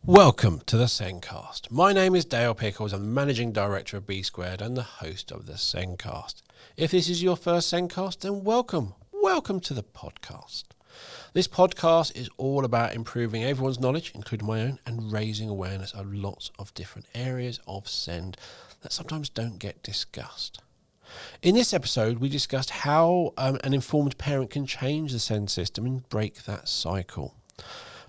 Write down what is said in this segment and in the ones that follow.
Welcome to the Sencast. My name is Dale Pickles. I'm the Managing Director of B Squared and the host of the Sencast. If this is your first Sencast, then welcome. Welcome to the podcast. This podcast is all about improving everyone's knowledge, including my own, and raising awareness of lots of different areas of SEND that sometimes don't get discussed. In this episode, we discussed how an informed parent can change the SEND system and break that cycle.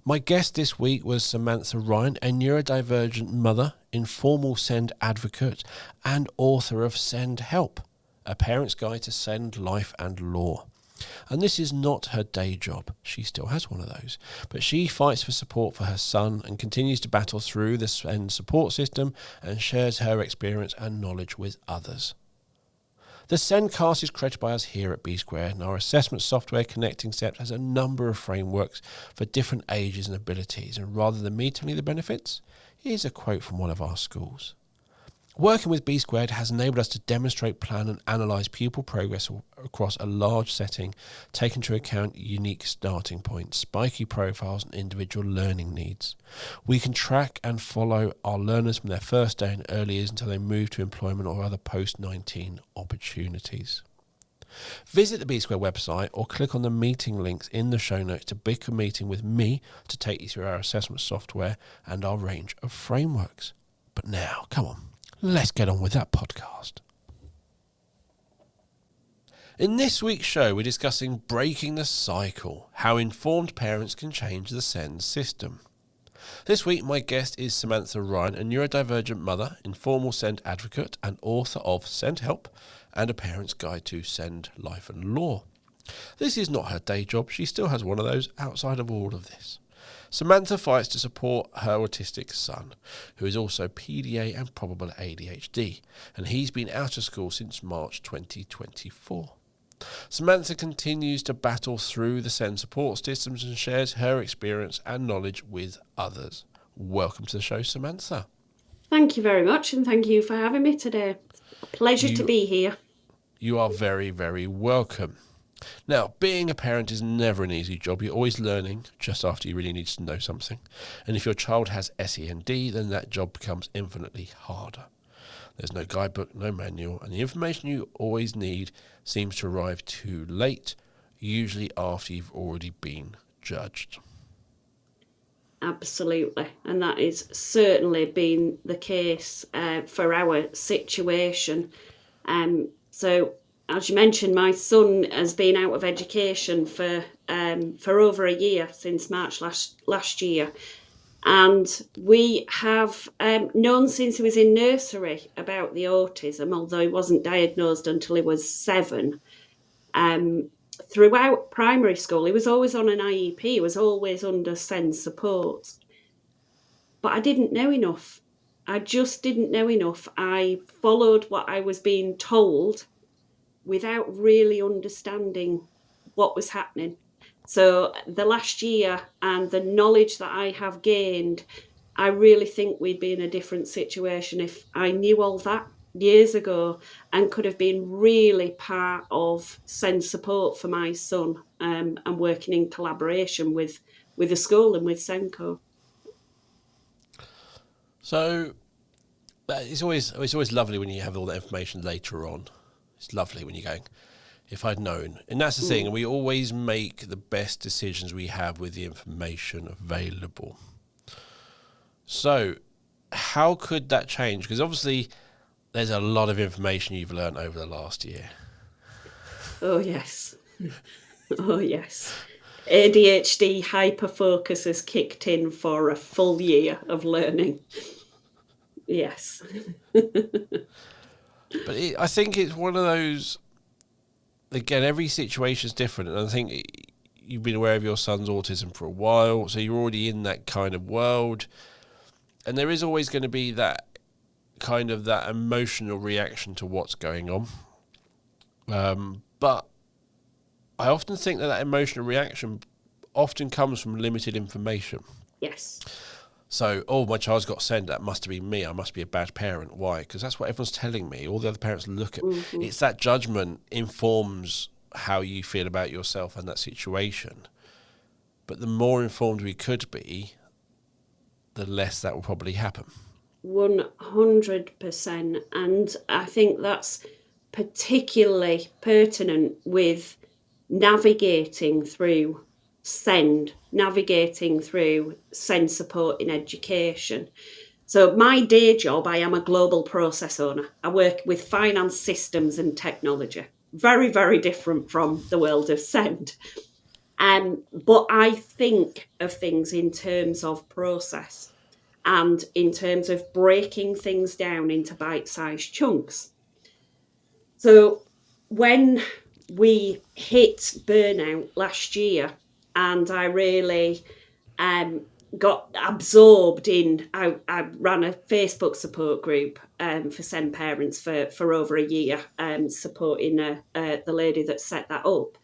My guest this week was Samantha Ryan, a neurodivergent mother, informal SEND advocate, and author of SEND Help, A Parent's Guide to SEND Life and Law. And this is not her day job. She still has one of those. But she fights for support for her son and continues to battle through the SEND support system and shares her experience and knowledge with others. The Sencast is created by us here at B Squared, and our assessment software Connecting Steps has a number of frameworks for different ages and abilities. And rather than me telling you the benefits, here's a quote from one of our schools. Working with B Squared has enabled us to demonstrate, plan and analyse pupil progress across a large setting, taking into account unique starting points, spiky profiles and individual learning needs. We can track and follow our learners from their first day in early years until they move to employment or other post-19 opportunities. Visit the B Square website or click on the meeting links in the show notes to book a meeting with me to take you through our assessment software and our range of frameworks. But now, come on. Let's get on with that podcast. In this week's show, we're discussing breaking the cycle, how informed parents can change the SEND system. This week, my guest is Samantha Ryan, a neurodivergent mother, informal SEND advocate, and author of SEND Help and A Parent's Guide to SEND Life and Law. This is not her day job. She still has one of those outside of all of this. Samantha fights to support her autistic son, who is also PDA and probable ADHD, and he's been out of school since March 2024. Samantha continues to battle through the SEND support systems and shares her experience and knowledge with others. Welcome to the show, Samantha. Thank you very much, and thank you for having me today. A pleasure to be here. You are very, very welcome. Now, being a parent is never an easy job. You're always learning just after you really need to know something. And if your child has SEND, then that job becomes infinitely harder. There's no guidebook, no manual, and the information you always need seems to arrive too late, usually after you've already been judged. Absolutely, and that is certainly been the case for our situation. So, as you mentioned, my son has been out of education for over a year, since March last year. And we have known since he was in nursery about the autism, although he wasn't diagnosed until he was 7. Throughout primary school, he was always on an IEP, he was always under SEND support. But I didn't know enough. I just didn't know enough. I followed what I was being told without really understanding what was happening. So the last year and the knowledge that I have gained, I really think we'd be in a different situation if I knew all that years ago and could have been really part of SEND support for my son, and working in collaboration with the school and with SENCO. So it's always lovely when you have all that information later on. It's lovely when you're going, if I'd known. And that's the thing, we always make the best decisions we have with the information available. So how could that change? Because obviously there's a lot of information you've learned over the last year. Oh, yes. Oh, yes. ADHD hyperfocus has kicked in for a full year of learning. Yes. But I think it's one of those, again, every situation is different. And I think you've been aware of your son's autism for a while, so you're already in that kind of world. And there is always going to be that kind of that emotional reaction to what's going on. But I often think that emotional reaction often comes from limited information. Yes. So, oh, my child's got SEND, that must be me, I must be a bad parent. Why? Because that's what everyone's telling me. All the other parents look at. Mm-hmm. It's that judgment informs how you feel about yourself and that situation. But the more informed we could be, the less that will probably happen. 100%. And I think that's particularly pertinent with navigating through navigating through SEND support in education. So my day job, I am a global process owner. I work with finance systems and technology. Very, very different from the world of SEND. But I think of things in terms of process and in terms of breaking things down into bite-sized chunks. So when we hit burnout last year, and I really got absorbed in, I ran a Facebook support group for SEND parents for over a year, supporting the lady that set that up.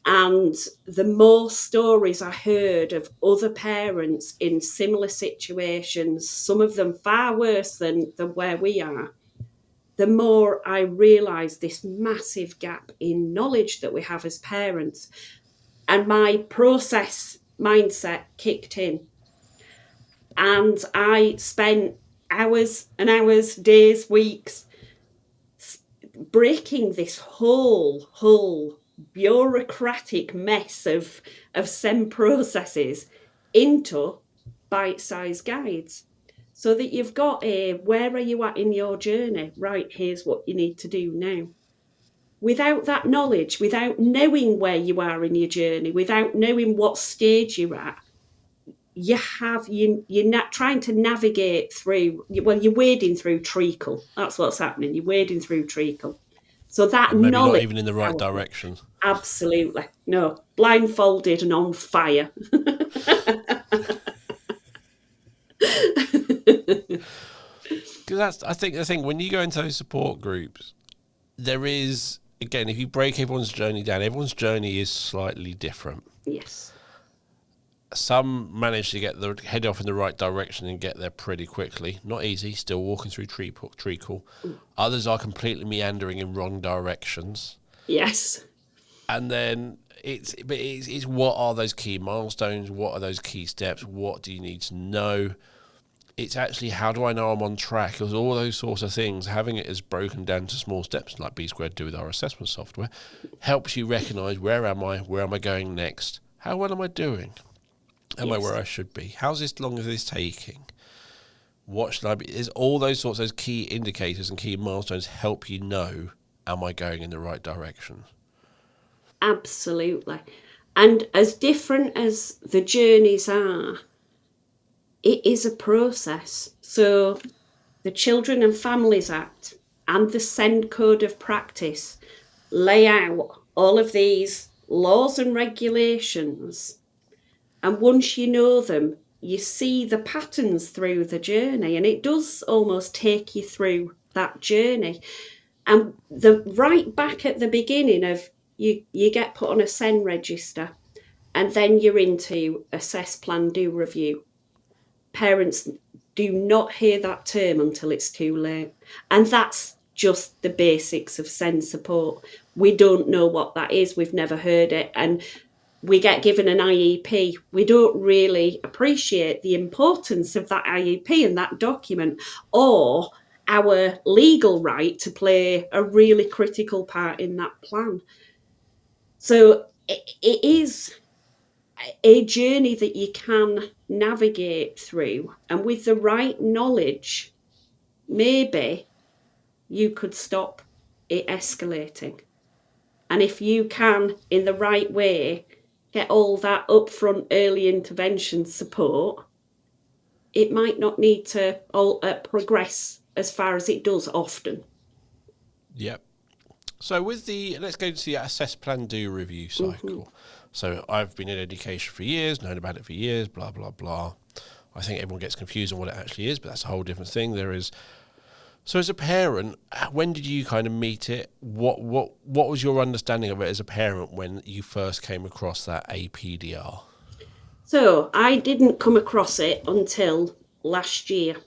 And the more stories I heard of other parents in similar situations, some of them far worse than where we are, the more I realised this massive gap in knowledge that we have as parents. And my process mindset kicked in. And I spent hours and hours, days, weeks breaking this whole bureaucratic mess of SEM processes into bite-sized guides, so that you've got where are you at in your journey? Right, here's what you need to do now. Without that knowledge, without knowing where you are in your journey, without knowing what stage you're at, you're not trying to navigate through. Well, you're wading through treacle. That's what's happening. You're wading through treacle. So that And maybe not knowledge, even in the right direction. absolutely no, blindfolded and on fire. Because I think when you go into those support groups, there is, again, if you break everyone's journey down, everyone's journey is slightly different. Yes. Some manage to head off in the right direction and get there pretty quickly. Not easy, still walking through treacle. Others are completely meandering in wrong directions. Yes. And then it's what are those key milestones? What are those key steps? What do you need to know? It's actually, how do I know I'm on track? Because all those sorts of things, having it as broken down to small steps, like B Squared do with our assessment software, helps you recognise, where am I going next? How well am I doing? Am I where I should be? How's this long as this taking? What should I be? Is all those sorts of key indicators and key milestones help you know, am I going in the right direction? Absolutely. And as different as the journeys are, it is a process. So the Children and Families Act and the SEND Code of Practice lay out all of these laws and regulations. And once you know them, you see the patterns through the journey, and it does almost take you through that journey. And the right back at the beginning of you get put on a SEND register, and then you're into assess, plan, do, review. Parents do not hear that term until it's too late. And that's just the basics of SEND support. We don't know what that is. We've never heard it. And we get given an IEP. We don't really appreciate the importance of that IEP and that document, or our legal right to play a really critical part in that plan. So it is a journey that you can navigate through, and with the right knowledge, maybe you could stop it escalating. And if you can, in the right way, get all that upfront early intervention support, it might not need to progress as far as it does often. Yep. So let's go to the assess, plan, do, review cycle. So I've been in education for years, known about it for years, blah, blah, blah. I think everyone gets confused on what it actually is, but that's a whole different thing. So as a parent, when did you kind of meet it? What was your understanding of it as a parent when you first came across that APDR? So I didn't come across it until last year.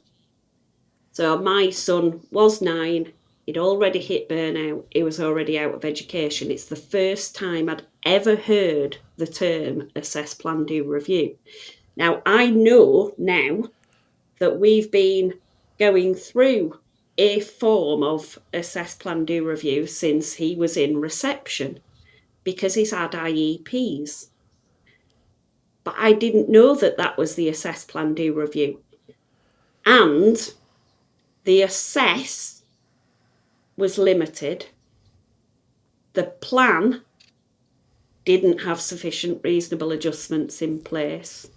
So my son was 9. He'd already hit burnout. He was already out of education. It's the first time I'd ever heard the term assess, plan, do, review. Now, I know now that we've been going through a form of assess, plan, do review since he was in reception because he's had IEPs. But I didn't know that that was the assess, plan, do review. And the assess was limited. The plan didn't have sufficient reasonable adjustments in place.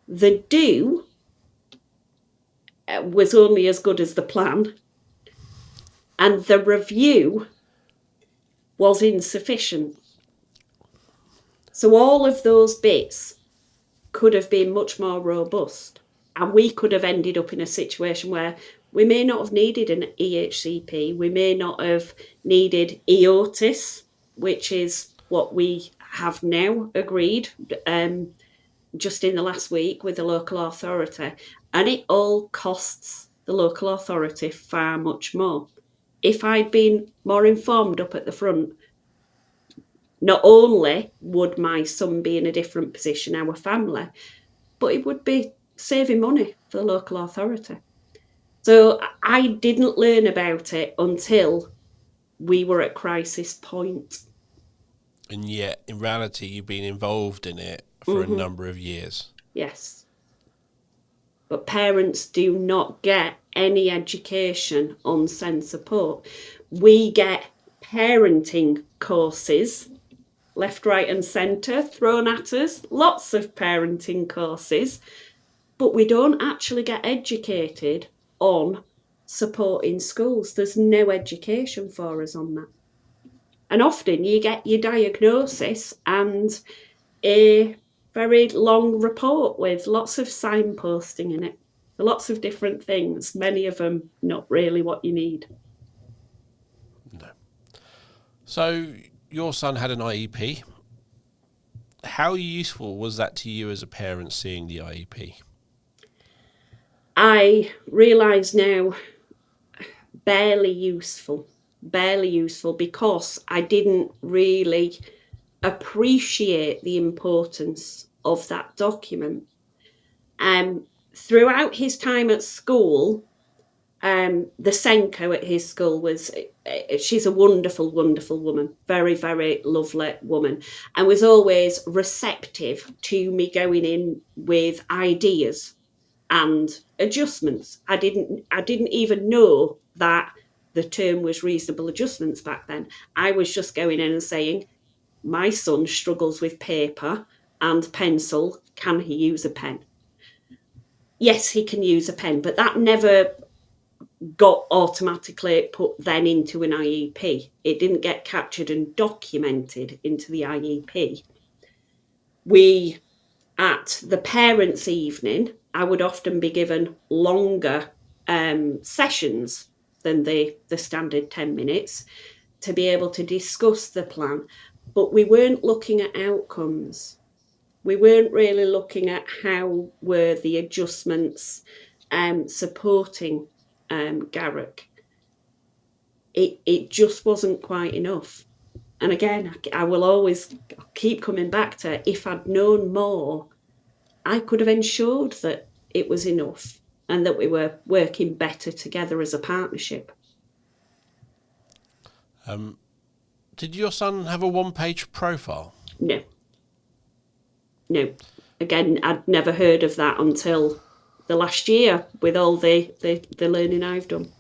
The do was only as good as the plan. And the review was insufficient. So all of those bits could have been much more robust. And we could have ended up in a situation where we may not have needed an EHCP, we may not have needed EOTIS, which is what we have now agreed just in the last week with the local authority. And it all costs the local authority far much more. If I'd been more informed up at the front, not only would my son be in a different position, our family, but it would be saving money for the local authority. So I didn't learn about it until we were at crisis point. And yet, in reality, you've been involved in it for a number of years. Yes. But parents do not get any education on SEND support. We get parenting courses left, right, and centre thrown at us, lots of parenting courses, but we don't actually get educated on support in schools. There's no education for us on that. And often you get your diagnosis and a very long report with lots of signposting in it, lots of different things, many of them not really what you need. No. So your son had an IEP. How useful was that to you as a parent, seeing the IEP? I realise now barely useful because I didn't really appreciate the importance of that document. Throughout his time at school, the Senko at his school she's a wonderful, wonderful woman, very, very lovely woman, and was always receptive to me going in with ideas and adjustments. I didn't even know that the term was reasonable adjustments back then. I was just going in and saying, my son struggles with paper and pencil. Can he use a pen? Yes, he can use a pen, but that never got automatically put then into an IEP. It didn't get captured and documented into the IEP. We, at the parents' evening, I would often be given longer sessions than the standard 10 minutes to be able to discuss the plan. But we weren't looking at outcomes. We weren't really looking at how were the adjustments supporting Garrick. It just wasn't quite enough. And again, I will always keep coming back to, if I'd known more, I could have ensured that it was enough and that we were working better together as a partnership. Did your son have a one-page profile? No. Again, I'd never heard of that until the last year with all the learning I've done.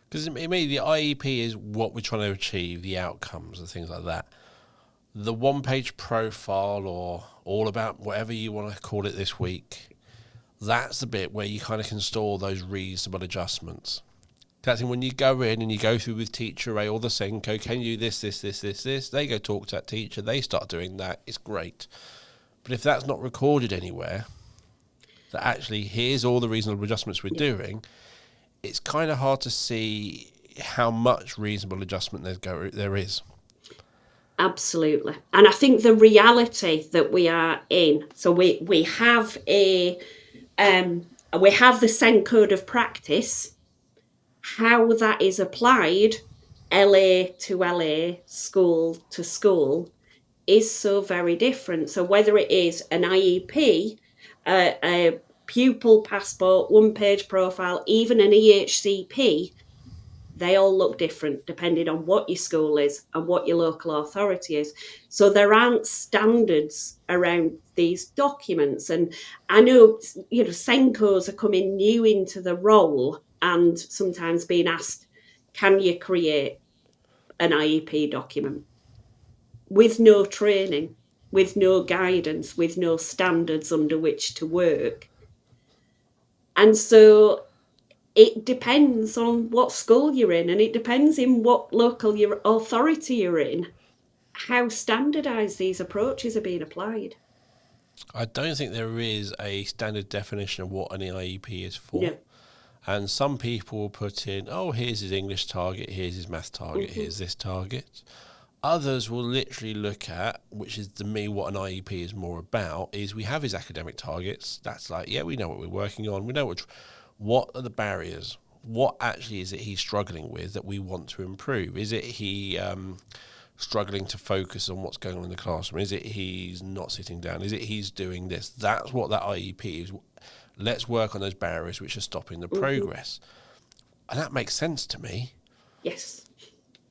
Because to me, the IEP is what we're trying to achieve, the outcomes and things like that. The one-page profile, or all about whatever you want to call it this week, that's the bit where you kind of can store those reasonable adjustments. That's when you go in and you go through with teacher A or the Senko, can you do this? They go talk to that teacher, they start doing that, it's great. But if that's not recorded anywhere, that actually here's all the reasonable adjustments we're doing, it's kind of hard to see how much reasonable adjustment there is. Absolutely. And I think the reality that we are in, so we have the SEND code of practice, how that is applied LA to LA, school to school, is so very different. So whether it is an IEP, a pupil passport, one-page profile, even an EHCP, they all look different depending on what your school is and what your local authority is. So there aren't standards around these documents. And I know, Senkos are coming new into the role and sometimes being asked, can you create an IEP document? With no training, with no guidance, with no standards under which to work. And so it depends on what school you're in, and it depends in what local authority you're in, how standardised these approaches are being applied. I don't think there is a standard definition of what an IEP is for. Yeah. And some people will put in, oh, here's his English target, here's his math target, Mm-hmm. here's this target. Others will literally look at, which is to me what an IEP is more about, is we have his academic targets. That's like, yeah, we know what we're working on. We know what are the barriers. What actually is it he's struggling with that we want to improve? Is it he struggling to focus on what's going on in the classroom? Is it he's not sitting down? Is it he's doing this? That's what that IEP is. Let's work on those barriers which are stopping the progress. And that makes sense to me. Yes.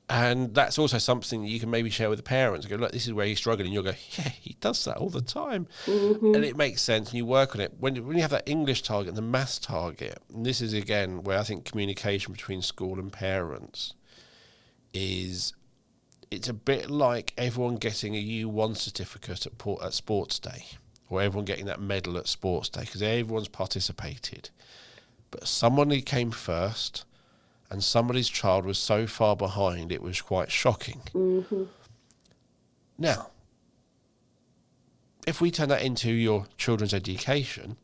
And that's also something that you can maybe share with the parents. Go, look, this is where he's struggling. And you'll go, yeah, he does that all the time. Mm-hmm. And it makes sense, and you work on it. When you have that English target and the maths target, and this is, again, where I think communication between school and parents is, it's a bit like everyone getting a U1 certificate at Sports Day, or everyone getting that medal at Sports Day, because everyone's participated. But somebody came first, and somebody's child was so far behind, it was quite shocking. Mm-hmm. Now, if we turn that into your children's education,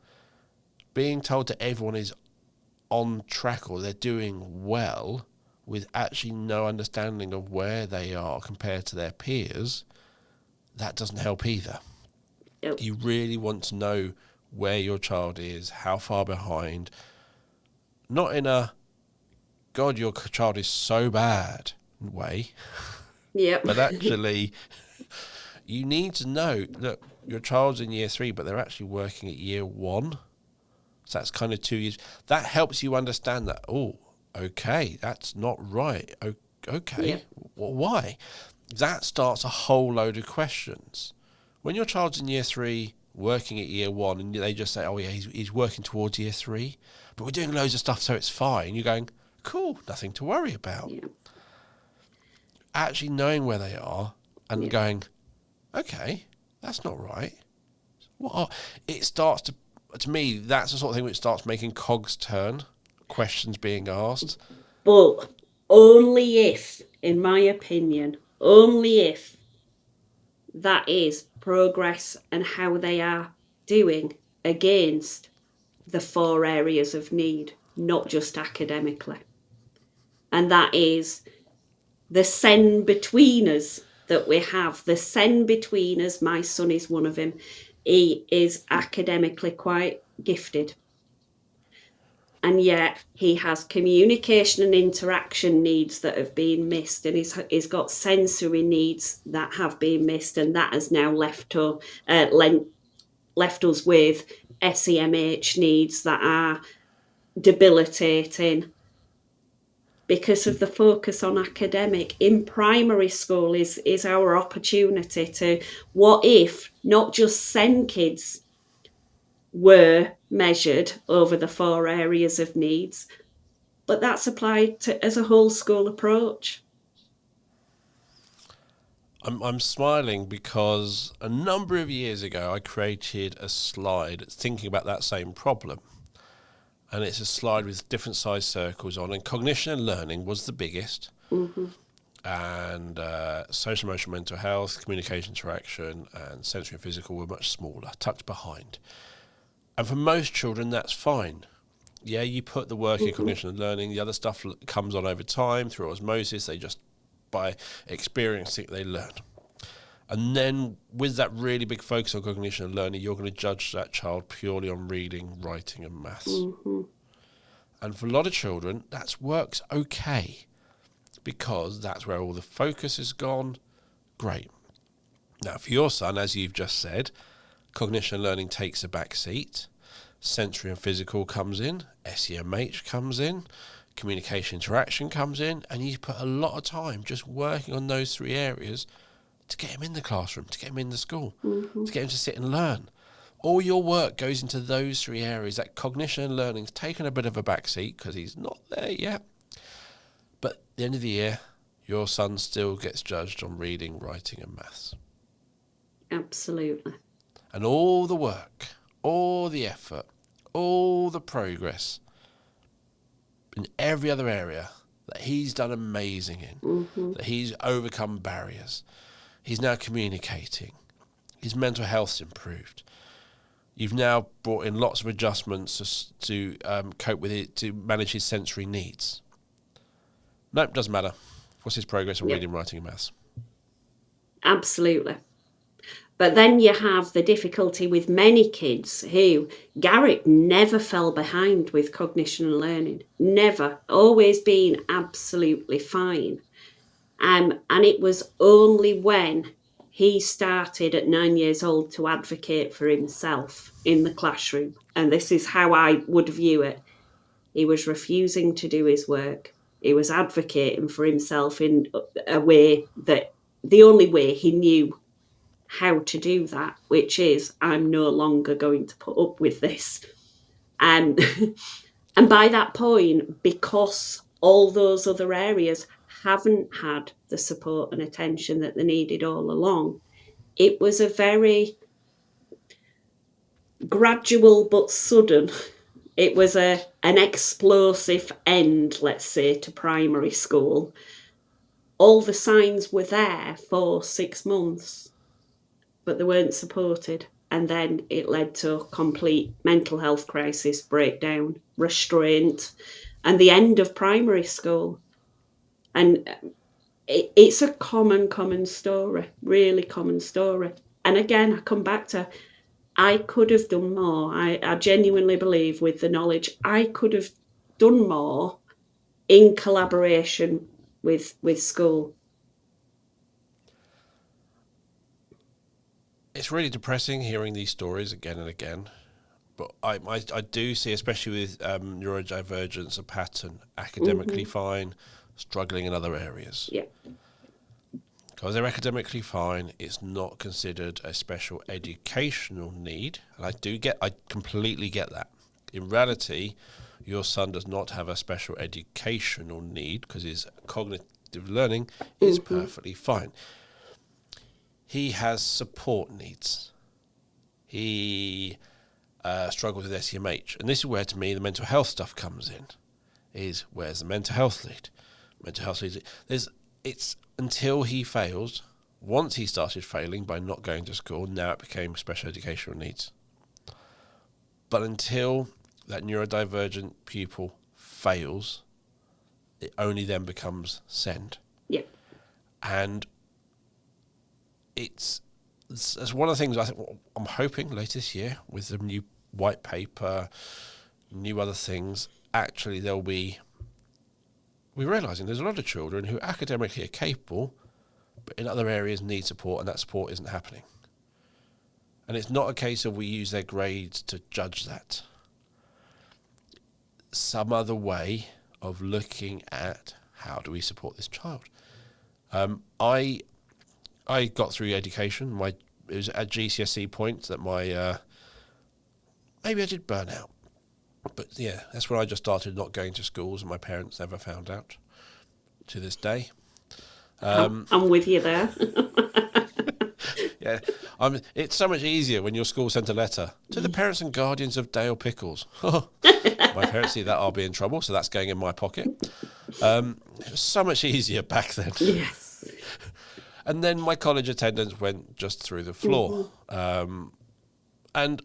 being told that everyone is on track or they're doing well with actually no understanding of where they are compared to their peers, that doesn't help either. Yep. You really want to know where your child is, how far behind, not in a God, your child is so bad way. Yep. But actually, you need to know, look, your child's in year 3, but they're actually working at year 1. So that's kind of 2 years. That helps you understand that, oh, okay, that's not right. Okay, Yep. Well, why? That starts a whole load of questions. When your child's in year 3, working at year 1, and they just say, oh, yeah, he's working towards year 3, but we're doing loads of stuff, so it's fine. You're going, cool, nothing to worry about. Yeah. Actually knowing where they are and Yeah. going, okay, that's not right. It starts to me, that's the sort of thing which starts making cogs turn, questions being asked. But only if, in my opinion, only if that is progress and how they are doing against the 4 areas of need, not just academically. And that is the sen between us that we have. The sen between us, my son is one of them. He is academically quite gifted. And yet he has communication and interaction needs that have been missed, and he's got sensory needs that have been missed, and that has now left us with SEMH needs that are debilitating because of the focus on academic. In primary school is our opportunity to, what if not just SEN kids were measured over the 4 areas of needs, but that's applied to as a whole school approach. I'm smiling because a number of years ago I created a slide thinking about that same problem. And it's a slide with different size circles on, and cognition and learning was the biggest. Mm-hmm. And social, emotional, mental health, communication, interaction, and sensory and physical were much smaller, tucked behind. And for most children, that's fine. Yeah, you put the work in cognition and learning. The other stuff comes on over time through osmosis. They just, by experiencing it, they learn. And then with that really big focus on cognition and learning, you're going to judge that child purely on reading, writing, and maths. Mm-hmm. And for a lot of children, that works okay because that's where all the focus has gone. Great. Now, for your son, as you've just said, Cognition and learning takes a back seat. Sensory and physical comes in. SEMH comes in. Communication interaction comes in. And you put a lot of time just working on those 3 areas to get him in the classroom, to get him in the school, to get him to sit and learn. All your work goes into those 3 areas. That cognition and learning's taken a bit of a back seat because he's not there yet. But at the end of the year, your son still gets judged on reading, writing and maths. Absolutely. And all the work, all the effort, all the progress in every other area that he's done amazing in, that he's overcome barriers, he's now communicating, his mental health's improved. You've now brought in lots of adjustments to cope with it, to manage his sensory needs. Nope, doesn't matter. What's his progress on reading, writing and maths? Absolutely. But then you have the difficulty with many kids who, Garrett never fell behind with cognition and learning. Never. Always been absolutely fine. And it was only when he started at 9 years old to advocate for himself in the classroom. And this is how I would view it. He was refusing to do his work. He was advocating for himself in a way that the only way he knew how to do that, which is, I'm no longer going to put up with this. And by that point, because all those other areas haven't had the support and attention that they needed all along, it was a very gradual but sudden. It was an explosive end, let's say, to primary school. All the signs were there for 6 months, but they weren't supported. And then it led to a complete mental health crisis, breakdown, restraint, and the end of primary school. And it's a common story, really common story. And again, I come back to, I could have done more. I genuinely believe, with the knowledge, I could have done more in collaboration with school. It's really depressing hearing these stories again and again, but I do see, especially with neurodivergence, a pattern: academically fine, struggling in other areas. Yeah. Because they're academically fine, it's not considered a special educational need, and I completely get that. In reality, your son does not have a special educational need because his cognitive learning is perfectly fine. He has support needs. He struggles with SEMH. And this is where, to me, the mental health stuff comes in. Is where's the mental health lead? Mental health lead. It's until he fails. Once he started failing by not going to school, now it became special educational needs. But until that neurodivergent pupil fails, it only then becomes SEND. Yeah. And it's one of the things I'm hoping later this year, with the new white paper, new other things, actually we're realising there's a lot of children who academically are capable, but in other areas need support, and that support isn't happening. And it's not a case of we use their grades to judge that. Some other way of looking at how do we support this child. I got through education. It was at GCSE point that maybe I did burn out. But yeah, that's when I just started not going to schools, and my parents never found out to this day. I'm with you there. Yeah, it's so much easier when your school sent a letter to the parents and guardians of Dale Pickles. My parents see that I'll be in trouble, so that's going in my pocket. It was so much easier back then. Yes. And then my college attendance went just through the floor. And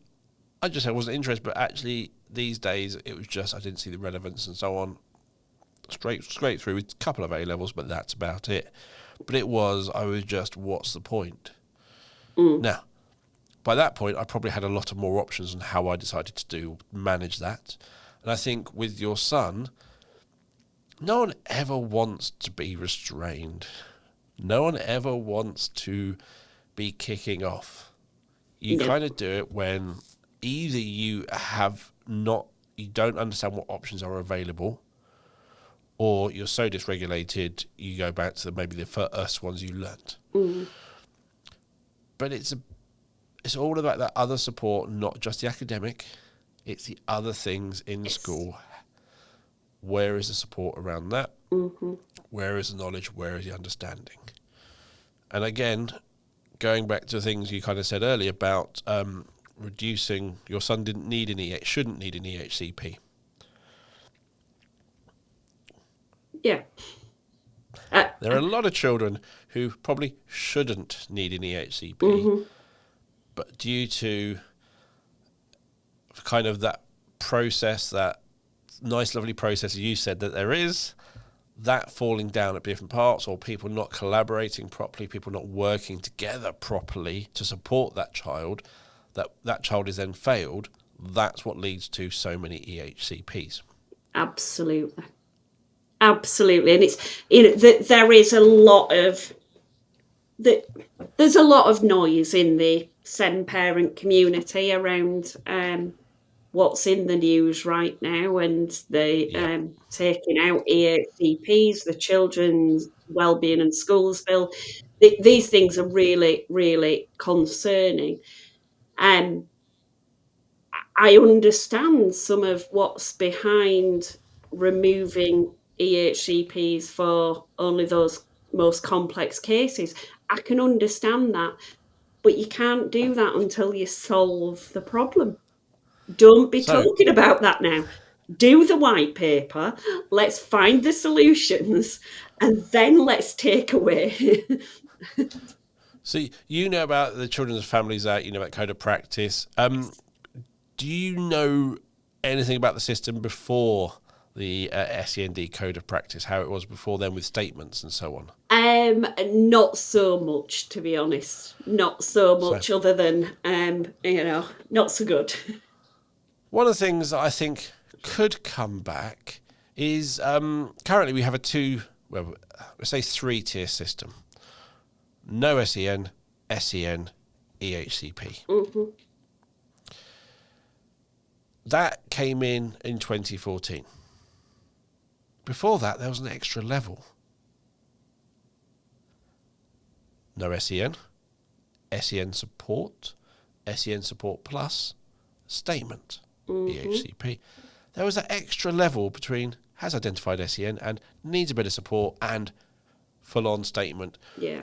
I just wasn't interested, but actually these days it was just, I didn't see the relevance and so on. Straight through with a couple of A-levels, but that's about it. But I was just, what's the point? Now, by that point, I probably had a lot of more options on how I decided to manage that. And I think with your son, no one ever wants to be restrained. No one ever wants to be kicking off. You No. kind of do it when either you don't understand what options are available, or you're so dysregulated, you go back to maybe the first ones you learnt. But it's all about that other support, not just the academic. It's the other things in school. Where is the support around that? Where is the knowledge? Where is the understanding? And again, going back to things you kind of said earlier about reducing, your son shouldn't need an EHCP. Yeah. There are a lot of children who probably shouldn't need an EHCP, but due to kind of that process, that nice, lovely process you said that there is, that falling down at different parts, or people not collaborating properly, people not working together properly to support that child, that child is then failed. That's what leads to so many EHCPs. Absolutely. Absolutely. And it's, there is a lot of, there's a lot of noise in the SEN parent community around what's in the news right now, and the taking out EHCPs, the Children's Wellbeing and Schools Bill. These things are really, really concerning. I understand some of what's behind removing EHCPs for only those most complex cases. I can understand that, but you can't do that until you solve the problem. Don't be So, talking about that now. Do the white paper, let's find the solutions, and then let's take away. so you know about the Children's Families Act, you know about Code of Practice. Do you know anything about the system before the SEND Code of Practice, how it was before then with statements and so on? Not so much, to be honest. Not so much, other than not so good. One of the things that I think could come back is currently we have let's say 3-tier system. No SEN, SEN, EHCP. That came in 2014. Before that, there was an extra level. No SEN, SEN support, SEN support plus, statement, EHCP. There was that extra level between has identified SEN and needs a bit of support and full-on statement. Yeah.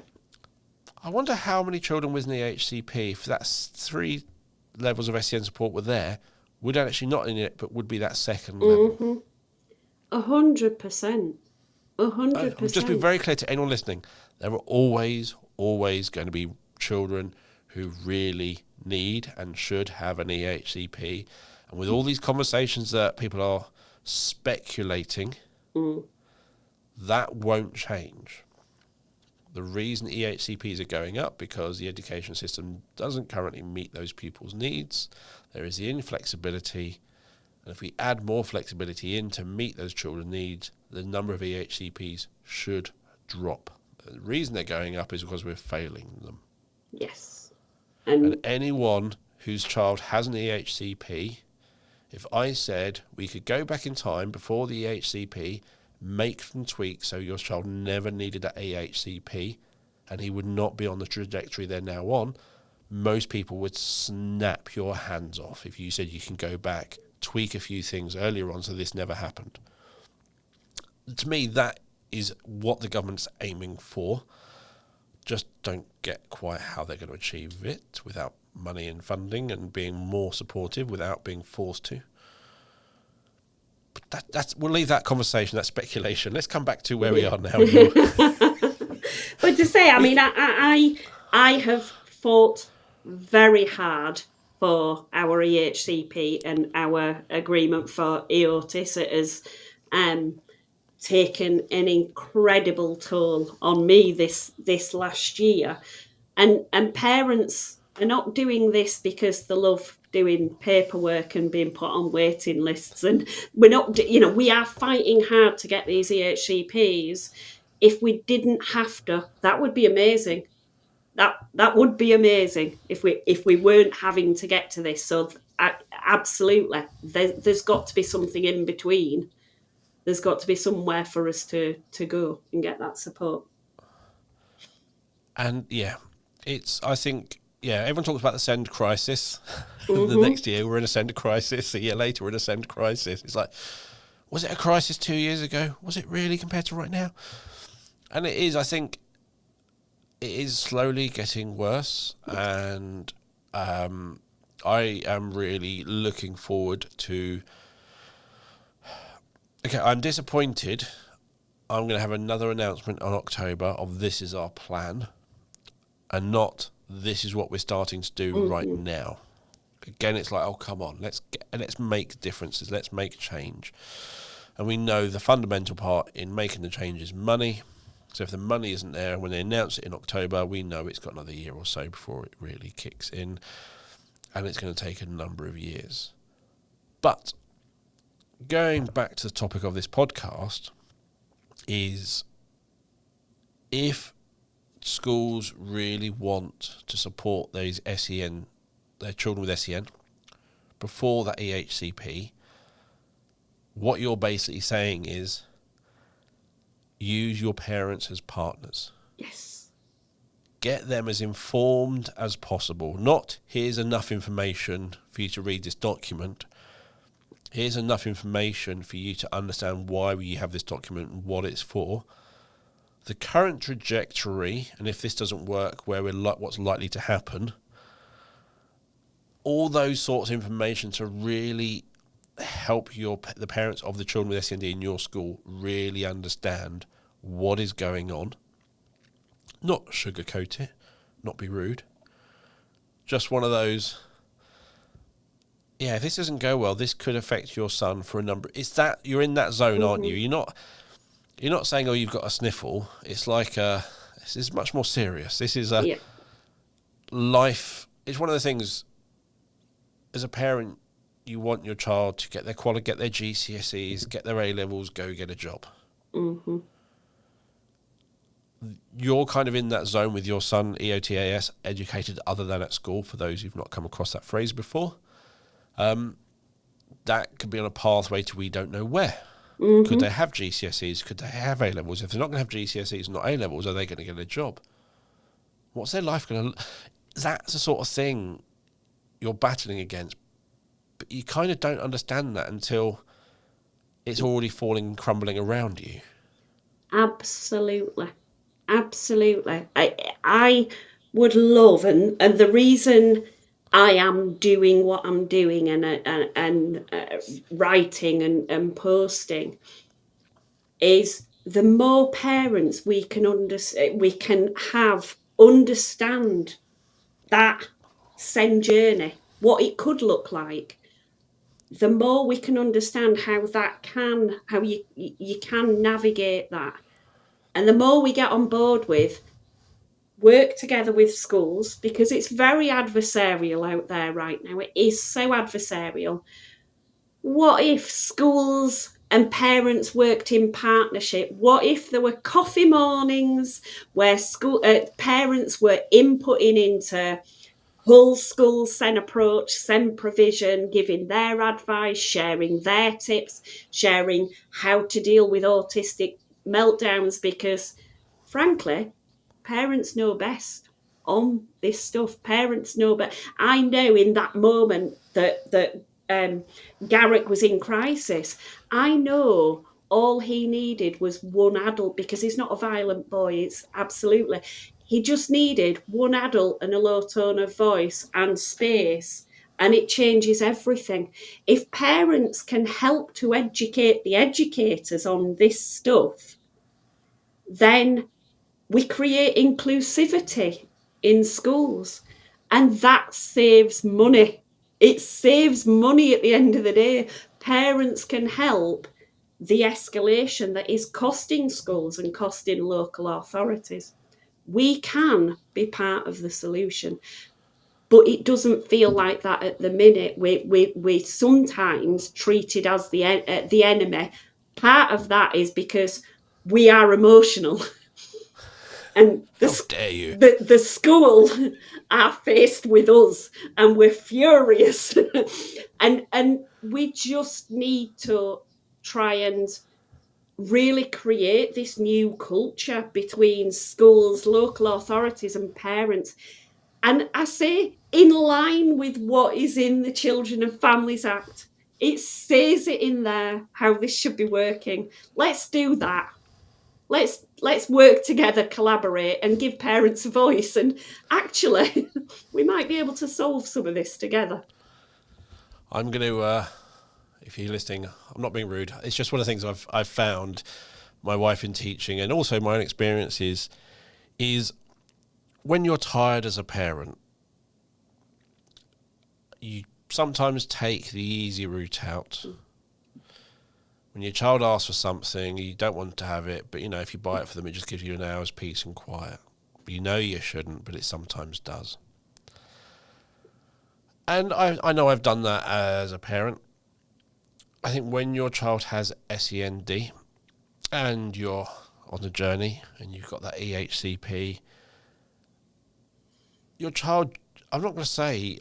I wonder how many children with an EHCP, if that's 3 levels of SEN support were there, would actually not in it, but would be that second level. 100%. 100%. Just be very clear to anyone listening. There are always going to be children who really need and should have an EHCP. And with all these conversations that people are speculating, that won't change. The reason EHCPs are going up because the education system doesn't currently meet those pupils' needs. There is the inflexibility. And if we add more flexibility in to meet those children's needs, the number of EHCPs should drop. The reason they're going up is because we're failing them. Yes. And anyone whose child has an EHCP, if I said we could go back in time before the EHCP, make some tweaks so your child never needed that EHCP and he would not be on the trajectory they're now on, most people would snap your hands off if you said you can go back, tweak a few things earlier on so this never happened. To me, that is what the government's aiming for. Just don't get quite how they're going to achieve it without money and funding and being more supportive without being forced to. But we'll leave that conversation, that speculation. Let's come back to where we are now. But to say, I mean, I have fought very hard for our EHCP, and our agreement for EOTIS. It has taken an incredible toll on me this last year, and parents are not doing this because they love doing paperwork and being put on waiting lists, and we're not, we are fighting hard to get these EHCPs. If we didn't have to, that would be amazing. That would be amazing if we weren't having to get to this. So absolutely, there's got to be something in between. There's got to be somewhere for us to go and get that support. And yeah, I think, everyone talks about the send crisis. Mm-hmm. The next year we're in a send crisis. A year later we're in a send crisis. It's like, was it a crisis 2 years ago? Was it really compared to right now? And it is, I think, it is slowly getting worse. And I am really looking forward to... Okay, I'm disappointed. I'm going to have another announcement on October of this is our plan, and not this is what we're starting to do right now. Again, it's like, oh, come on, let's make differences, let's make change. And we know the fundamental part in making the change is money. So if the money isn't there when they announce it in October, we know it's got another year or so before it really kicks in, and it's going to take a number of years. But going back to the topic of this podcast is, if schools really want to support those SEN, their children with SEN, before that EHCP, what you're basically saying is use your parents as partners. Yes. Get them as informed as possible. Not, here's enough information for you to read this document. Here's enough information for you to understand why we have this document and what it's for. The current trajectory, and if this doesn't work, what's likely to happen. All those sorts of information to really help the parents of the children with SEND in your school really understand what is going on. Not sugarcoat it, not be rude. Just one of those, if this doesn't go well, this could affect your son for a number. It's that you're in that zone, aren't you? You're not saying, oh, you've got a sniffle. It's like, this is much more serious. This is a life. It's one of the things, as a parent, you want your child to get their GCSEs, get their A-levels, go get a job. Mm-hmm. You're kind of in that zone with your son, EOTAS, educated other than at school, for those who've not come across that phrase before. That could be on a pathway to we don't know where. Mm-hmm. Could they have GCSEs? Could they have A-levels? If they're not going to have GCSEs and not A-levels, are they going to get a job? What's their life going to... That's the sort of thing you're battling against. But you kind of don't understand that until it's already falling, crumbling around you. Absolutely. I would love, and the reason I am doing what I'm doing and writing and posting is the more parents we can understand that SEN journey, what it could look like. The more we can understand how you can navigate that, and the more we get on board with, work together with schools, because it's very adversarial out there right now. It is so adversarial. What if schools and parents worked in partnership? What if there were coffee mornings where parents were inputting into whole school SEN approach, SEN provision, giving their advice, sharing their tips, sharing how to deal with autistic meltdowns, because frankly, parents know best on this stuff. Parents know, but I know in that moment that Garrick was in crisis, I know all he needed was one adult, because he's not a violent boy. It's absolutely, he just needed one adult and a low tone of voice and space, and it changes everything. If parents can help to educate the educators on this stuff, then we create inclusivity in schools, and that saves money. It saves money at the end of the day. Parents can help the escalation that is costing schools and costing local authorities. We can be part of the solution, but it doesn't feel like that at the minute. We sometimes treated as the enemy. Part of that is because we are emotional. And How dare you? the school are faced with us, and we're furious. And we just need to try and really create this new culture between schools, local authorities, and parents. And I say, in line with what is in the Children and Families Act. It says it in there how this should be working. Let's do that. Let's work together, collaborate, and give parents a voice. And actually, we might be able to solve some of this together. I'm going to, if you're listening, I'm not being rude. It's just one of the things I've found my wife in teaching, and also my own experiences, is when you're tired as a parent, you sometimes take the easy route out. When your child asks for something, you don't want to have it, but if you buy it for them, it just gives you an hour's peace and quiet. You know you shouldn't, but it sometimes does. And I know I've done that as a parent. I think when your child has SEND and you're on the journey and you've got that EHCP, your child, I'm not going to say,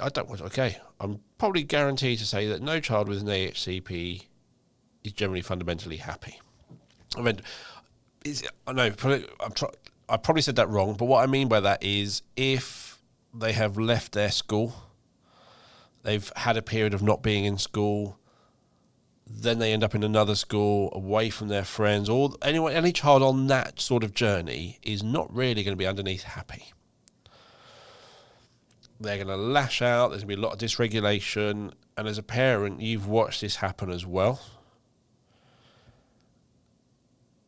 I'm probably guaranteed to say that no child with an EHCP is generally fundamentally happy. I mean, I probably said that wrong, but what I mean by that is if they have left their school, they've had a period of not being in school, then they end up in another school, away from their friends, or any child on that sort of journey is not really going to be underneath happy. They're going to lash out, there's going to be a lot of dysregulation, and as a parent, you've watched this happen as well.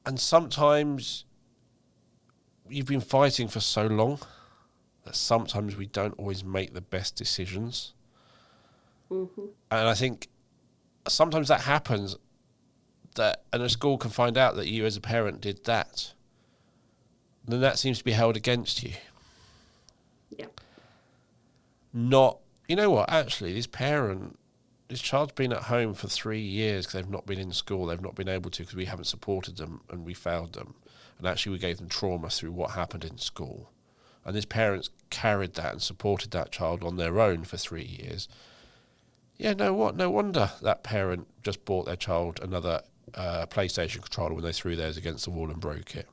And sometimes you've been fighting for so long that sometimes we don't always make the best decisions. Mm-hmm. And I think sometimes that happens, and a school can find out that you as a parent did that. Then that seems to be held against you. Yeah. Not, actually, this child's been at home for 3 years because they've not been in school. They've not been able to because we haven't supported them and we failed them. And actually we gave them trauma through what happened in school. And this parents carried that and supported that child on their own for 3 years. Yeah, no wonder that parent just bought their child another PlayStation controller when they threw theirs against the wall and broke it.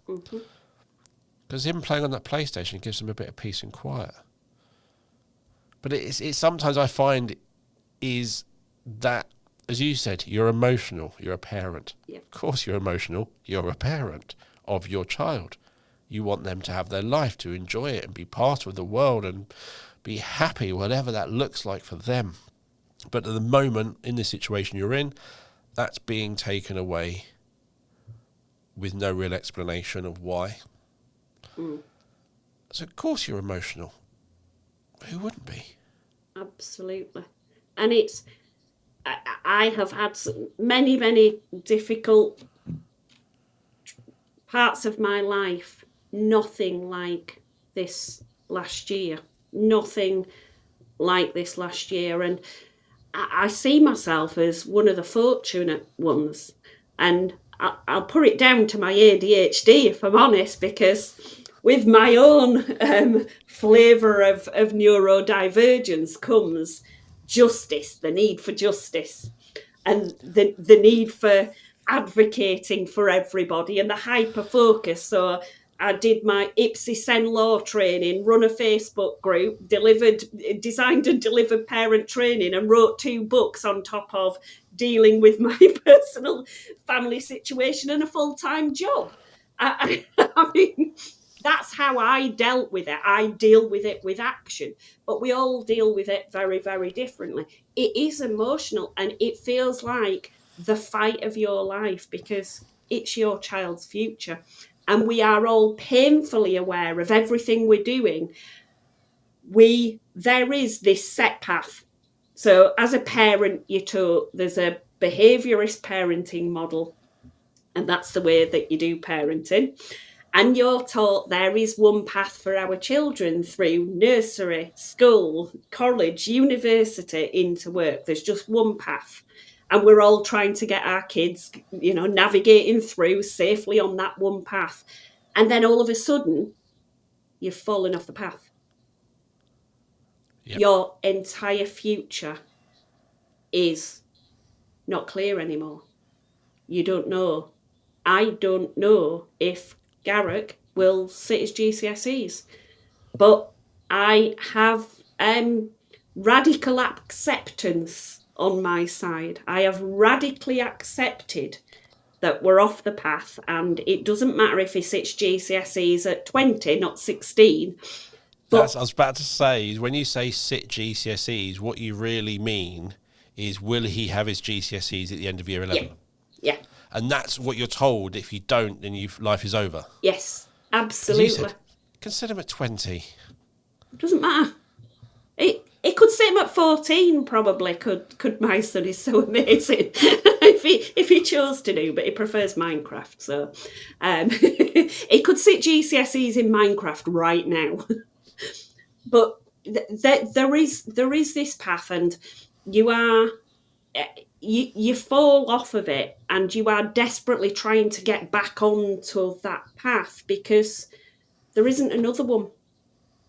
Because him playing on that PlayStation gives them a bit of peace and quiet. But it's sometimes I find is that, as you said, you're emotional, you're a parent. Yeah. Of course you're emotional, you're a parent of your child. You want them to have their life, to enjoy it and be part of the world and be happy, whatever that looks like for them. But at the moment, in this situation you're in, that's being taken away with no real explanation of why. So of course you're emotional. Who wouldn't be? Absolutely. And I have had many, many difficult parts of my life, nothing like this last year. Nothing like this last year. And I see myself as one of the fortunate ones. And I'll put it down to my ADHD, if I'm honest, because with my own flavour of neurodivergence comes justice, the need for justice, and the need for advocating for everybody, and the hyper focus. So I did my Ipsi Law training, run a Facebook group, designed and delivered parent training, and wrote 2 books on top of dealing with my personal family situation and a full-time job. I mean, that's how I dealt with it. I deal with it with action, but we all deal with it very, very differently. It is emotional and it feels like the fight of your life because it's your child's future. And we are all painfully aware of everything we're doing. There is this set path. So as a parent, you're taught there's a behaviourist parenting model, and that's the way that you do parenting. And you're taught there is one path for our children through nursery, school, college, university, into work. There's just one path. And we're all trying to get our kids, navigating through safely on that one path. And then all of a sudden, you've fallen off the path. Yep. Your entire future is not clear anymore. You don't know. I don't know if Garrick will sit his GCSEs, but I have radical acceptance on my side. I have radically accepted that we're off the path, and it doesn't matter if he sits GCSEs at 20, not 16. That's, I was about to say, when you say sit GCSEs, what you really mean is, will he have his GCSEs at the end of year 11? Yeah. And that's what you're told. If you don't, then life is over. Yes, Because you absolutely. said, consider him at 20. It doesn't matter. It could sit him at 14, probably, could my son. Is so amazing. if he chose to do, but he prefers Minecraft, so he could sit GCSEs in Minecraft right now. But there is this path, and you fall off of it, and you are desperately trying to get back onto that path, because there isn't another one,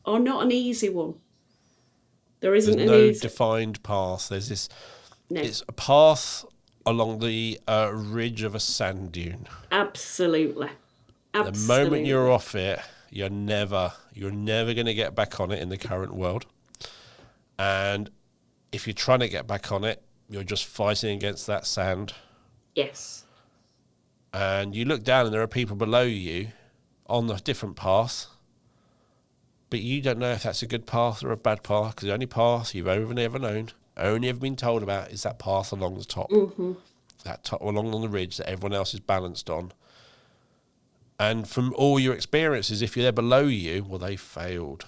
or not an easy one. There's no defined path. There's this. No. It's a path along the ridge of a sand dune. Absolutely. The moment you're off it, you're never going to get back on it in the current world. And if you're trying to get back on it, you're just fighting against that sand. Yes. And you look down and there are people below you on a different path, but you don't know if that's a good path or a bad path, because the only path you've ever known, only ever been told about, is that path along the top. Mm-hmm. That top along on the ridge that everyone else is balanced on. And from all your experiences, if you're there below you, well, they failed.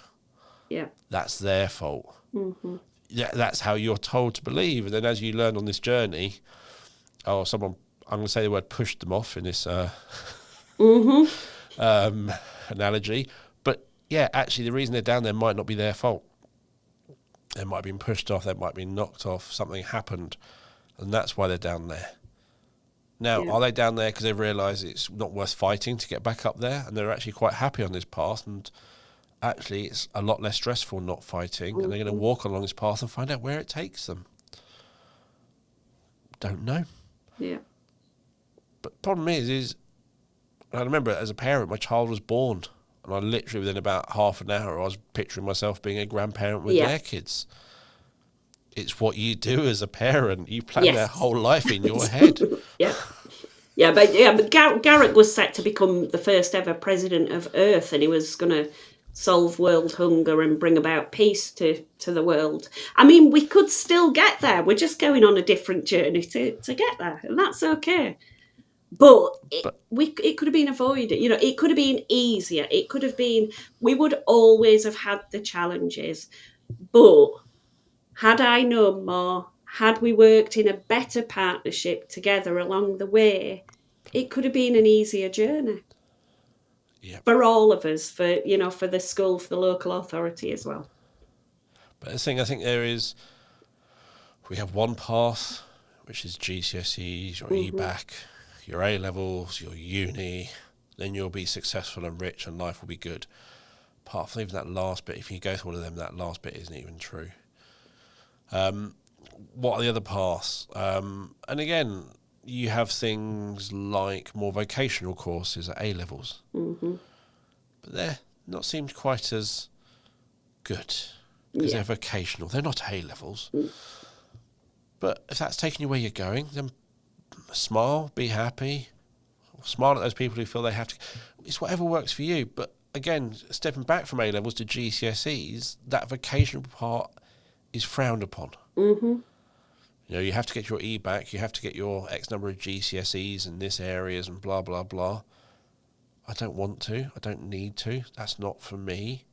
Yeah. That's their fault. Mm-hmm. Yeah, that's how you're told to believe. And then as you learn on this journey, I'm going to say the word pushed them off in this analogy. But yeah, actually the reason they're down there might not be their fault. They might have been pushed off, they might have been knocked off, something happened, and that's why they're down there. Now, are they down there because they've realised it's not worth fighting to get back up there, and they're actually quite happy on this path, and actually it's a lot less stressful not fighting, and they're going to walk along this path and find out where it takes them? Don't know. Yeah. But the problem is I remember as a parent, my child was born, and I literally within about half an hour I was picturing myself being a grandparent with their kids. It's what you do as a parent. You plan their whole life in your head. But Garrett was set to become the first ever president of Earth, and he was going to solve world hunger and bring about peace to the world. I mean, we could still get there. We're just going on a different journey to get there, and that's okay. But it could have been avoided. You know, it could have been easier. It could have been, we would always have had the challenges. But had I known more, had we worked in a better partnership together along the way, it could have been an easier journey. Yep. For all of us, for the school, for the local authority as well. But the thing I think we have one path, which is GCSEs, your EBAC, your A-levels, your uni, then you'll be successful and rich and life will be good. Apart from even that last bit, if you go through all of them, that last bit isn't even true. What are the other paths? And again, you have things like more vocational courses at A-levels. Mm-hmm. But they're not seemed quite as good because they're vocational. They're not A-levels. Mm. But if that's taking you where you're going, then smile, be happy, smile at those people who feel they have to. It's whatever works for you. But again, stepping back from A-levels to GCSEs, that vocational part is frowned upon. Mm-hmm. You know, you have to get your EBAC, you have to get your X number of GCSEs in this areas and blah, blah, blah. I don't want to. I don't need to. That's not for me.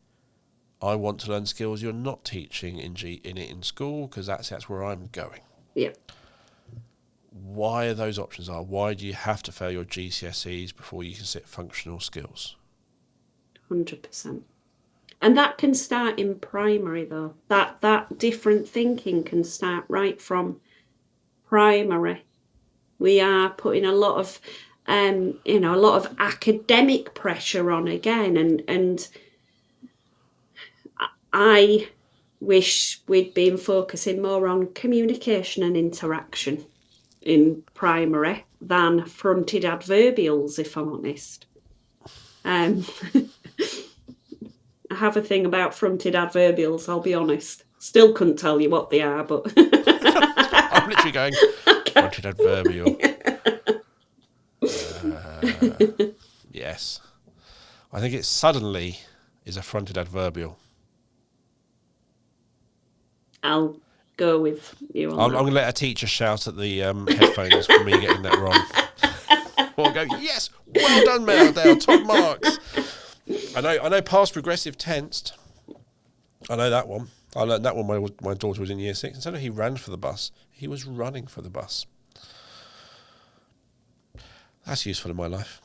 I want to learn skills you're not teaching in school, because that's where I'm going. Yeah. Why are those options are? Why do you have to fail your GCSEs before you can sit functional skills? 100%. And that can start in primary, though. That different thinking can start right from primary. We are putting a lot of, a lot of academic pressure on again, and I wish we'd been focusing more on communication and interaction in primary than fronted adverbials, if I'm honest. I have a thing about fronted adverbials, I'll be honest. Still couldn't tell you what they are, but... I'm literally going, fronted adverbial. Yes. I think it suddenly is a fronted adverbial. I'll go with you on I'm that. going to let a teacher shout at the headphones for me getting that wrong. Or go, yes, well done, Meldale, top marks. I know past progressive tense. I know that one. I learned that one when my daughter was in year 6. Instead of he ran for the bus, he was running for the bus. That's useful in my life.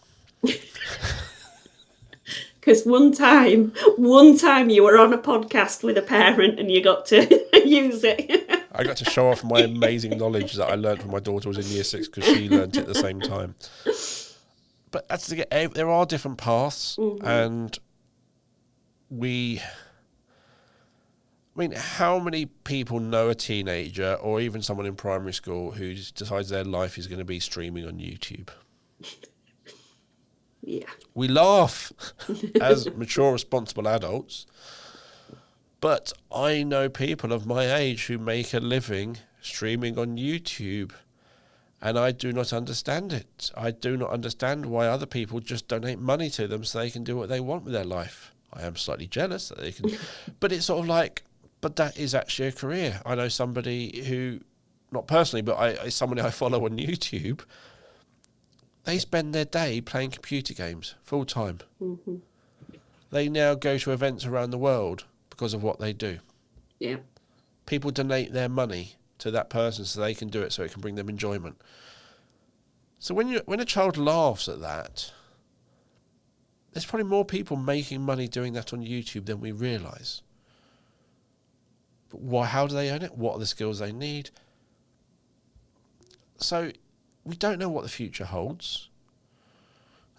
Because one time you were on a podcast with a parent and you got to use it. I got to show off my amazing knowledge that I learned when my daughter was in year 6 because she learnt it at the same time. But there are different paths, and how many people know a teenager or even someone in primary school who decides their life is going to be streaming on YouTube? Yeah. We laugh as mature, responsible adults, but I know people of my age who make a living streaming on YouTube, and I do not understand it. I do not understand why other people just donate money to them so they can do what they want with their life. I am slightly jealous that they can, but it's sort of like, but that is actually a career. I know somebody who, not personally, but somebody I follow on YouTube. They spend their day playing computer games full time. Mm-hmm. They now go to events around the world because of what they do. Yeah. People donate their money to that person so they can do it, so it can bring them enjoyment. So when a child laughs at that, there's probably more people making money doing that on YouTube than we realise. But how do they earn it? What are the skills they need? So we don't know what the future holds.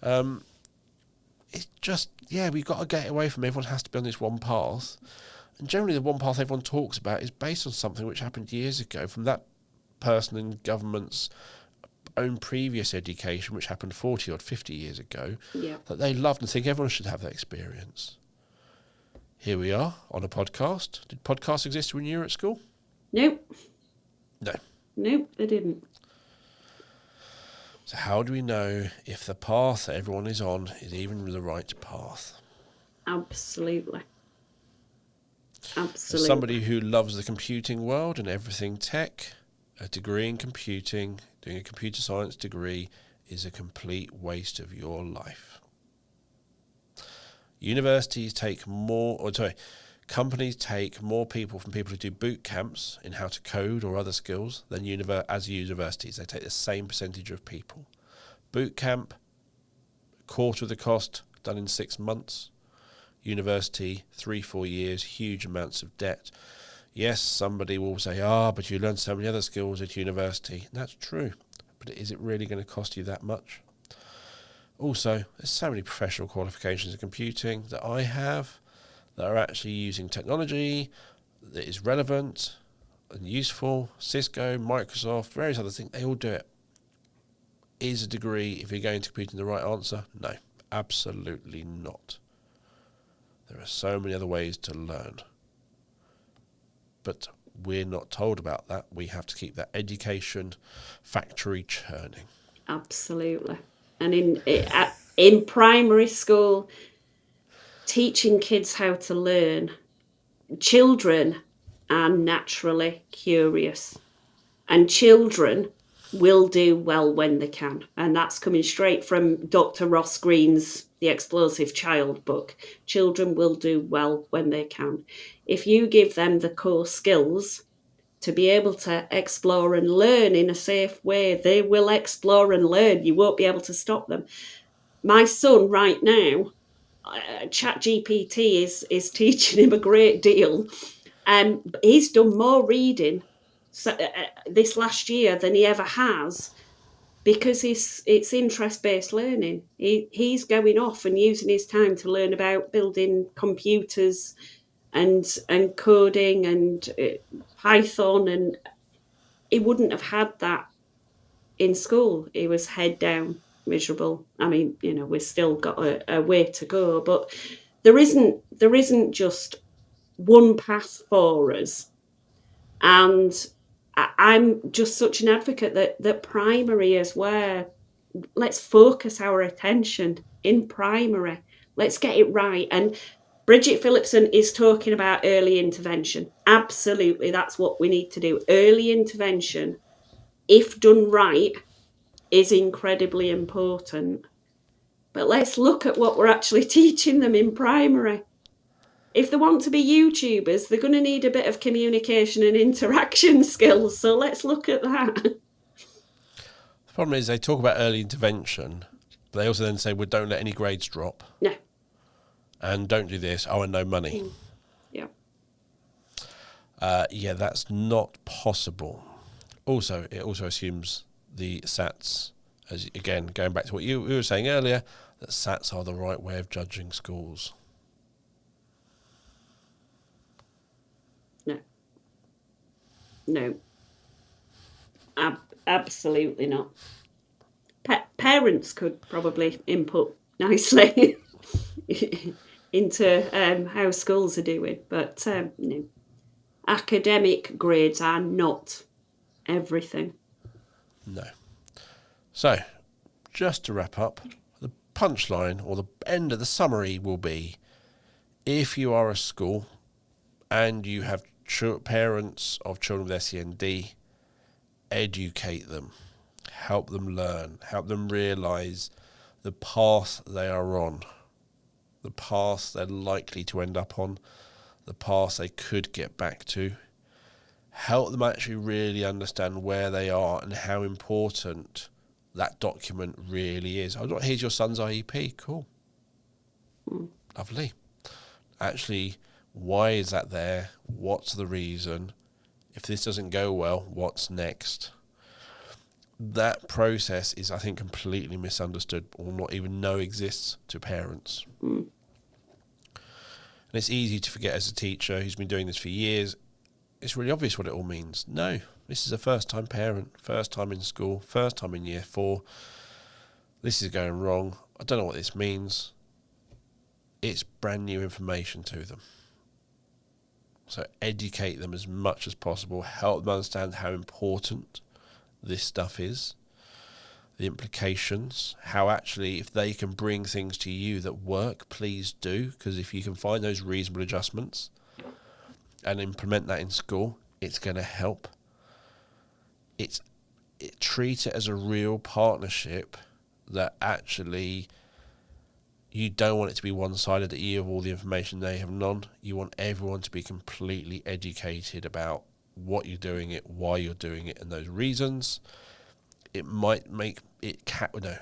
It's just, we've got to get away from everyone has to be on this one path. And generally the one path everyone talks about is based on something which happened years ago from that person in government's own previous education, which happened 40 or 50 years ago, that they loved and think everyone should have that experience. Here we are on a podcast. Did podcasts exist when you were at school? Nope. No. Nope, they didn't. So how do we know if the path that everyone is on is even the right path? Absolutely. As somebody who loves the computing world and everything tech, a degree in computing, doing a computer science degree, is a complete waste of your life. Companies take more people from people who do boot camps in how to code or other skills than universities. They take the same percentage of people. Boot camp, quarter of the cost, done in 6 months. University, 3-4 years, huge amounts of debt. Yes, somebody will say, but you learn so many other skills at university. And that's true. But is it really going to cost you that much? Also, there's so many professional qualifications in computing that I have that are actually using technology that is relevant and useful. Cisco, Microsoft, various other things, they all do it. Is a degree, if you're going to computing, the right answer? No, absolutely not. There are so many other ways to learn. But we're not told about that. We have to keep that education factory churning. Absolutely. And in primary school, teaching kids how to learn, children are naturally curious, and children will do well when they can. And that's coming straight from Dr. Ross Green's The Explosive Child book. Children will do well when they can. If you give them the core skills to be able to explore and learn in a safe way, they will explore and learn. You won't be able to stop them. My son right now, ChatGPT is teaching him a great deal. He's done more reading this last year than he ever has, because it's interest-based learning. He's going off and using his time to learn about building computers, and coding and Python, and he wouldn't have had that in school. He was head down, miserable. I mean, we've still got a way to go, but there isn't just one path for us. And I'm just such an advocate that primary is where, let's focus our attention in primary. Let's get it right. And Bridget Phillipson is talking about early intervention. Absolutely, that's what we need to do. Early intervention, if done right, is incredibly important. But let's look at what we're actually teaching them in primary. If they want to be YouTubers, they're going to need a bit of communication and interaction skills. So let's look at that. The problem is they talk about early intervention, but they also then say, well, don't let any grades drop. No. And don't do this. Oh, and no money. Yeah. Yeah, that's not possible. Also, it also assumes the SATs, as again, going back to what you were saying earlier, that SATs are the right way of judging schools. No. Absolutely not. Parents could probably input nicely into how schools are doing, but no. Academic grades are not everything. No. So, just to wrap up, the punchline or the end of the summary will be, if you are a school and you have parents of children with SEND, educate them, help them learn, help them realise the path they are on, the path they're likely to end up on, the path they could get back to. Help them actually really understand where they are and how important that document really is. Oh, here's your son's IEP. Cool. Lovely. Actually, why is that there? What's the reason? If this doesn't go well, what's next? That process is, I think, completely misunderstood or not even know exists to parents. And it's easy to forget as a teacher who's been doing this for years. It's really obvious what it all means. No, this is a first-time parent, first time in school, first time in year 4. This is going wrong. I don't know what this means. It's brand new information to them. So educate them as much as possible. Help them understand how important this stuff is. The implications. How actually, if they can bring things to you that work, please do. Because if you can find those reasonable adjustments and implement that in school, it's going to help. Treat it as a real partnership that actually you don't want it to be one-sided, that you have all the information, they have none. You want everyone to be completely educated about what you're doing it, why you're doing it, and those reasons. It might make it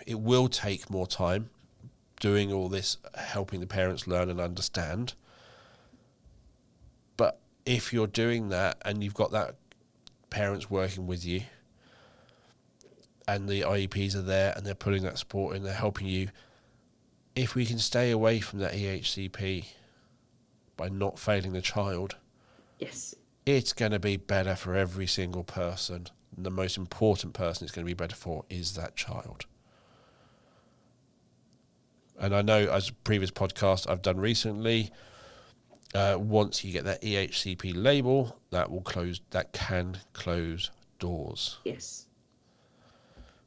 it will take more time doing all this, helping the parents learn and understand. But if you're doing that and you've got that parents working with you and the IEPs are there and they're putting that support in, they're helping you, if we can stay away from that EHCP by not failing the child, yes, it's going to be better for every single person. And the most important person it's going to be better for is that child. And I know, as a previous podcast I've done recently, once you get that EHCP label, that can close doors. Yes.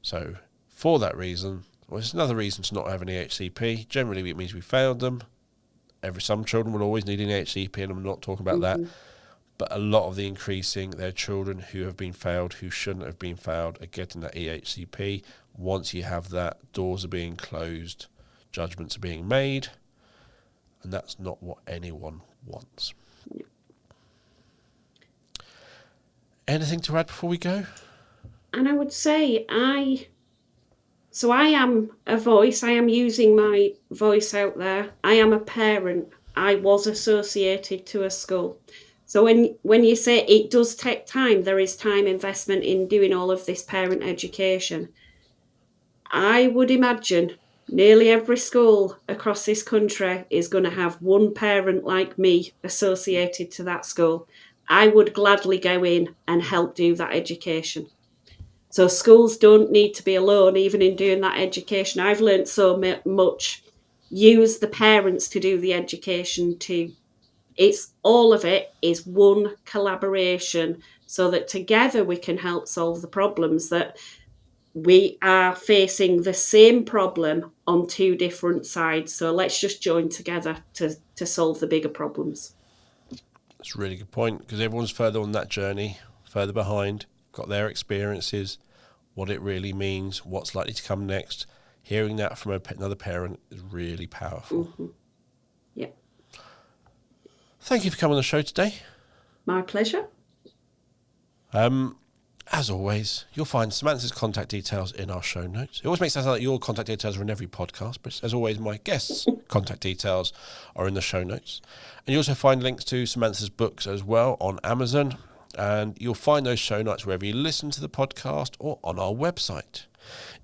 So for that reason, well, it's another reason to not have an EHCP. Generally, it means we failed them. Some children will always need an EHCP, and I'm not talking about that. But a lot of the increasing, they're children who have been failed, who shouldn't have been failed, are getting that EHCP. Once you have that, doors are being closed, judgments are being made, and that's not what anyone wants. Anything to add before we go? And I would say I am a voice. I am using my voice out there. I am a parent. I was associated to a school. So when you say it does take time, there is time investment in doing all of this parent education. I would imagine Nearly every school across this country is going to have one parent like me associated to that school. I would gladly go in and help do that education. So schools don't need to be alone even in doing that education. I've learned so much. Use the parents to do the education too. It's all of it is one collaboration so that together we can help solve the problems that we are facing the same problem on two different sides. So let's just join together to solve the bigger problems. That's a really good point, because everyone's further on that journey, further behind, got their experiences, what it really means, what's likely to come next. Hearing that from another parent is really powerful. Mm-hmm. Yeah. Thank you for coming on the show today. My pleasure. As always, you'll find Samantha's contact details in our show notes. It always makes it sound like your contact details are in every podcast, but as always, my guests' contact details are in the show notes. And you also find links to Samantha's books as well on Amazon. And you'll find those show notes wherever you listen to the podcast or on our website.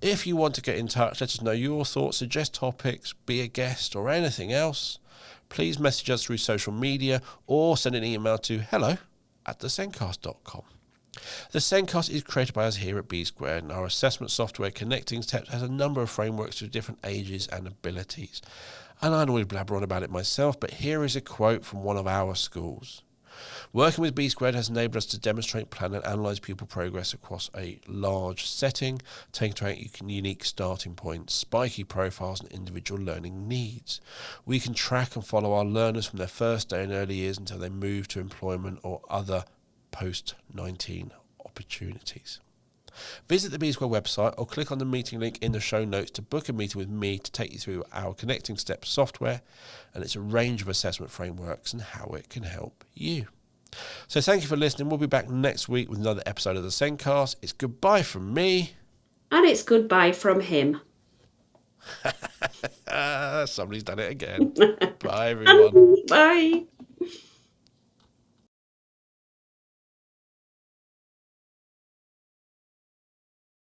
If you want to get in touch, let us know your thoughts, suggest topics, be a guest or anything else, please message us through social media or send an email to hello@thezencast.com. The Zencast is created by us here at B Squared, and our assessment software Connecting Steps has a number of frameworks for different ages and abilities. And I always blabber on about it myself, but here is a quote from one of our schools. Working with B Squared has enabled us to demonstrate, plan and analyse pupil progress across a large setting, taking into account unique starting points, spiky profiles and individual learning needs. We can track and follow our learners from their first day in early years until they move to employment or other post-19 opportunities. Visit the B Square website or click on the meeting link in the show notes to book a meeting with me to take you through our Connecting Steps software and its a range of assessment frameworks and how it can help you. So thank you for listening. We'll be back next week with another episode of the Zencast. It's goodbye from me. And it's goodbye from him. Somebody's done it again. Bye, everyone. Bye.